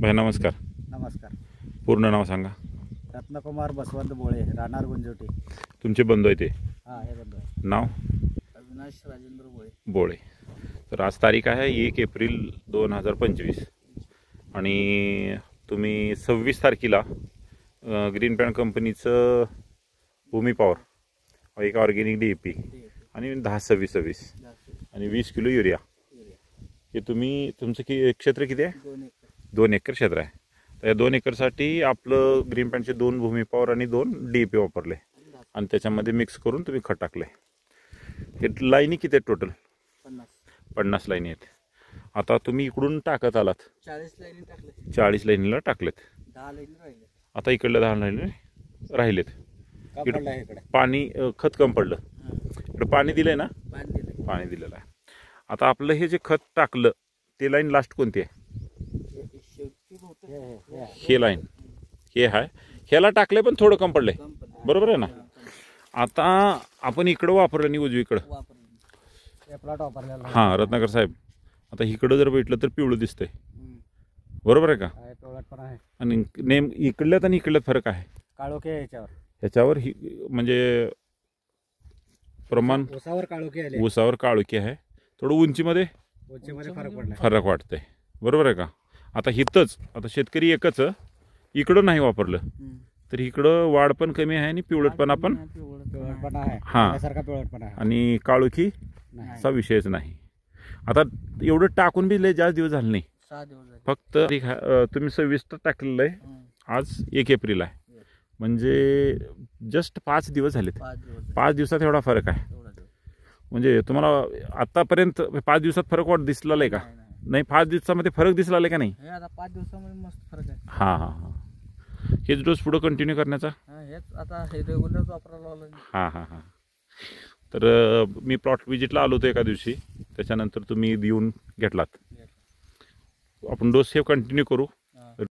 भाई नमस्कार. नमस्कार. पूर्ण नाव सांगा. रत्नकुमार बसवंत बोळे, राहणार गुंजोटी. तुमचे बंधू आहे ते? हां, हे बंधू आहे. नाव? अविनाश राजेंद्र बोळे. बोळे. तर आज तारीख आहे 1 एप्रिल 2025 आणि तुम्ही 26 तारखेला ग्रीन पॅन कंपनीचं भूमी पॉवर, एक ऑर्गेनिक DAP आणि 10-26-26 आणि 20 किलो युरिया, हे तुम्ही तुमचं क्षेत्र किती आहे? 2 एकर क्षेत्र आहे. तर या 2 एकरसाठी आपलं ग्रीन पॅनचे 2 भूमी पॉवर आणि 2 DAP वापरले आणि त्याच्यामध्ये मिक्स करून तुम्ही खत टाकले. हे लाईनी किती आहेत टोटल? 50 लाईनी आहेत. आता तुम्ही इकडून टाकत आलात 40 लाईनी टाकले. 40 लाईनीला टाकलेत. 10 लाईनी राहिले. आता इकडल्या 10 लाईनी राहिलेत. इकडे पाणी खत कम पडलं. इकडे पाणी दिलंय ना? पाणी दिलेलं आहे. आता आपलं हे जे खत टाकलं ते लाईन लास्ट कोणती आहे? हे लाईन हे आहे. ह्याला टाकले पण थोडं कम पडलंय, बरोबर आहे ना? आता आपण इकडं वापरलं नाही, उजवीकडं. हां रत्नाकर साहेब, आता इकडं जर भेटलं तर पिवळं दिसतंय, बरोबर आहे का? आणि इकडल्यात आणि इकडल्यात फरक आहे. काळोखे ह्याच्यावर म्हणजे प्रमाण ऊसावर काळोखी आहे. थोडं उंचीमध्ये फरक वाटतंय, बरोबर आहे का? आता हितच आता शेतकरी एकच इकडं नाही वापरलं तर इकडं वाढ पण कमी आहे आणि पिवळटपणा पण हां आणि काळोखी असा विषयच नाही. आता एवढं टाकून बी लय जास्त दिवस झाले नाही, 6 दिवस फक्त तुम्ही 26 टाकलेलं आहे. आज 1 एप्रिल आहे, म्हणजे जस्ट 5 दिवस झालेत. 5 दिवसात एवढा फरक आहे. म्हणजे तुम्हाला आतापर्यंत 5 दिवसात फरक दिसला आहे का? नाही, 5 दिवसामध्ये फरक दिसला आहे का नाही? 5 दिवसामध्ये मस्त फरक आहे. हां हां हां. हेच डोस पुढे कंटिन्यू करण्याचा? हेच आता हे रेग्युलर वापरायला लागलं. हां हां हां. तर मी प्लॉट विजिटला आलो होतो एका दिवशी, त्याच्यानंतर तुम्ही येऊन घेतलात. आपण डोस हे कंटिन्यू करू.